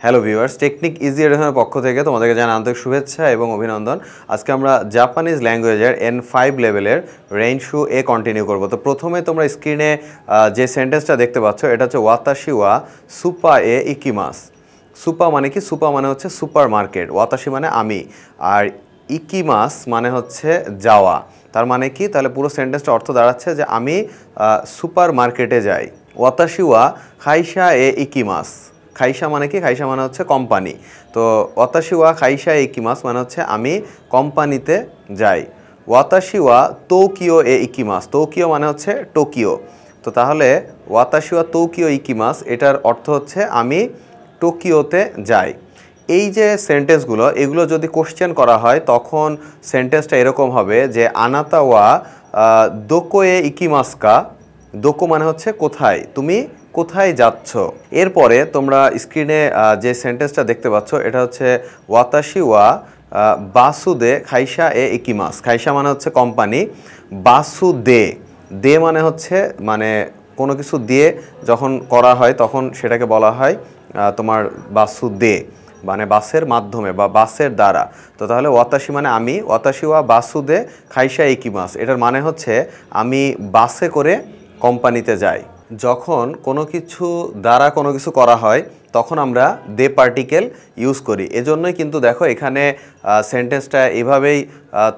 Hello viewers, technique easy এডুকেশনের পক্ষ থেকে তোমাদেরকে জানাই আন্তরিক শুভেচ্ছা এবং অভিনন্দন। আজকে আমরা জাপানিজ ল্যাঙ্গুয়েজের N5 লেভেলের রেনশু এ কন্টিনিউ করব। তো প্রথমে তোমরা স্ক্রিনে যে সেন্টেন্সটা দেখতে পাচ্ছ এটা হচ্ছে ওয়াতাশি ওয়া সুপা এ ইকিমাস। সুপা মানে কি? সুপা মানে হচ্ছে সুপার মার্কেট, ওয়াতাশি মানে আমি, আর ইকিমাস মানে হচ্ছে যাওয়া। তার মানে কি? তাহলে পুরো সেন্টেন্সটা অর্থ দাঁড়াচ্ছে যে আমি সুপার মার্কেটে যাই। ওয়াতাশি ওয়া খাইশা এ ইকিমাস। খাইশা মানে কি? খাইশা মানে হচ্ছে কোম্পানি। তো ওয়াতাশি ওয়া খাইশা এ ইকিমাস মানে হচ্ছে আমি কোম্পানিতে যাই। ওয়াতাশি ওয়া টোকিও এ ইকিমাস। টোকিও মানে হচ্ছে টোকিও। তো তাহলে ওয়াতাশি ওয়া টোকিও ইকিমাস এটার অর্থ হচ্ছে আমি টোকিওতে যাই। এই যে সেন্টেন্সগুলো, এগুলো যদি কোশ্চেন করা হয় তখন সেন্টেন্সটা এরকম হবে যে আনাতা ওয়া দোকো এ ইকিমাসকা। দোকো মানে হচ্ছে কোথায়, তুমি কোথায় যাচ্ছ। এরপরে তোমরা স্ক্রিনে যে সেন্টেন্সটা দেখতে পাচ্ছ এটা হচ্ছে ওয়াতাশি ওয়া বাসুদে খাইশা এ ইকিমাস। খাইশা মানে হচ্ছে কোম্পানি, বাসুদে, দে মানে হচ্ছে মানে কোনো কিছু দিয়ে যখন করা হয় তখন সেটাকে বলা হয় তোমার বাসুদে, মানে বাসের মাধ্যমে বা বাসের দ্বারা। তো তাহলে ওয়াতাশি মানে আমি, ওয়াতাশি ওয়া বাসুদে খাইশা ইকিমাস এটার মানে হচ্ছে আমি বাসে করে কোম্পানিতে যাই। যখন কোনো কিছু দ্বারা কোনো কিছু করা হয় তখন আমরা দে পার্টিকেল ইউজ করি। এজন্যই কিন্তু দেখো এখানে সেন্টেন্সটা এভাবেই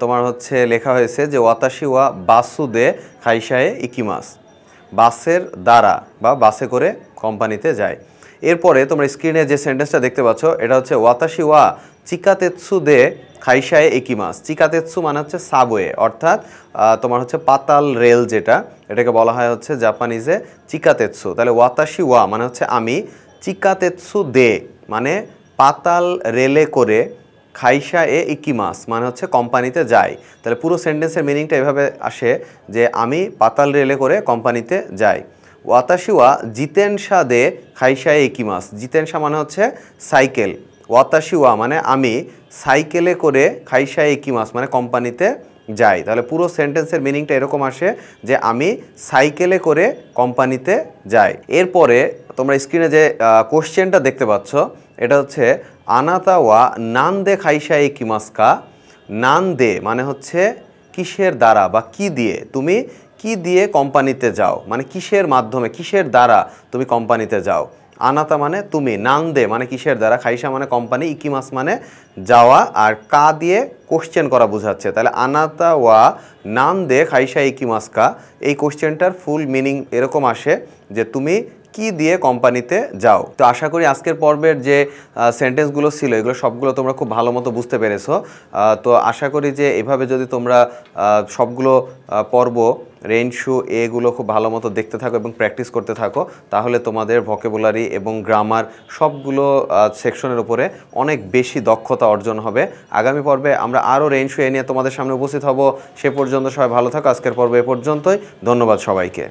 তোমার হচ্ছে লেখা হয়েছে যে ওয়াতাশি ওয়া বাসুদে খাইশায়ে ইকিমাস, বাসের দ্বারা বা বাসে করে কোম্পানিতে যায়। এরপরে তোমরা স্ক্রিনে যে সেন্টেন্সটা দেখতে পাচ্ছ এটা হচ্ছে ওয়াতাশি ওয়া চিকাতেৎসু দে খাইশায়ে ইকিমাস। চিকাতেৎসু মানে হচ্ছে সাবওয়ে, অর্থাৎ তোমার হচ্ছে পাতাল রেল, যেটা এটাকে বলা হয় হচ্ছে জাপানিজে চিকাতেৎসু। তাহলে ওয়াতাশি ওয়া মানে হচ্ছে আমি, চিকাতেৎসু দে মানে পাতাল রেলে করে, খাইশা এ ইকিমাস মানে হচ্ছে কোম্পানিতে যাই। তাহলে পুরো সেন্টেন্সের মিনিংটা এভাবে আসে যে আমি পাতাল রেলে করে কোম্পানিতে যাই। ওয়াতাশি ওয়া জিতেনশা দে খাইশা এ ইকিমাস। জিতেনশা মানে হচ্ছে সাইকেল, ওয়াতাশি ওয়া মানে আমি সাইকেলে করে খাইশা এ ইকিমাস মানে কোম্পানিতে যাই। তাহলে পুরো সেন্টেন্সের মিনিংটা এরকম আসে যে আমি সাইকেলে করে কোম্পানিতে যাই। এরপরে তোমরা স্ক্রিনে যে কোশ্চেনটা দেখতে পাচ্ছ এটা হচ্ছে আনাতা ওয়া নান দে খাইশা এ ইকিমাসকা। নান দে মানে হচ্ছে কিসের দ্বারা বা কি দিয়ে, তুমি কি দিয়ে কোম্পানিতে যাও, মানে কিসের মাধ্যমে, কিসের দ্বারা তুমি কোম্পানিতে যাও। আনাতা মানে তুমি, নান দে মানে কিসের দ্বারা, খাইশা মানে কোম্পানি, ইকিমাস মানে যাওয়া, আর কা দিয়ে কোশ্চেন করা বোঝাচ্ছে। তাহলে আনাতা ওয়া নান দে খাইশা ইকিমাসকা, এই কোশ্চেনটার ফুল মিনিং এরকম আসে যে তুমি কি দিয়ে কোম্পানিতে যাও। তো আশা করি আজকের পর্বের যে সেন্টেন্সগুলো ছিল এগুলো সবগুলো তোমরা খুব ভালো মতো বুঝতে পেরেছো। তো আশা করি যে এভাবে যদি তোমরা সবগুলো পর্ব রেনশু এগুলো খুব ভালো মতো দেখতে থাকো এবং প্র্যাকটিস করতে থাকো, তাহলে তোমাদের ভোকাবুলারি এবং গ্রামার সবগুলো সেকশনের উপরে অনেক বেশি দক্ষতা অর্জন হবে। আগামী পর্বে আমরা আরও রেনশু এ নিয়ে তোমাদের সামনে উপস্থিত হব। সে পর্যন্ত সবাই ভালো থাকো। আজকের পর্ব এ পর্যন্তই। ধন্যবাদ সবাইকে।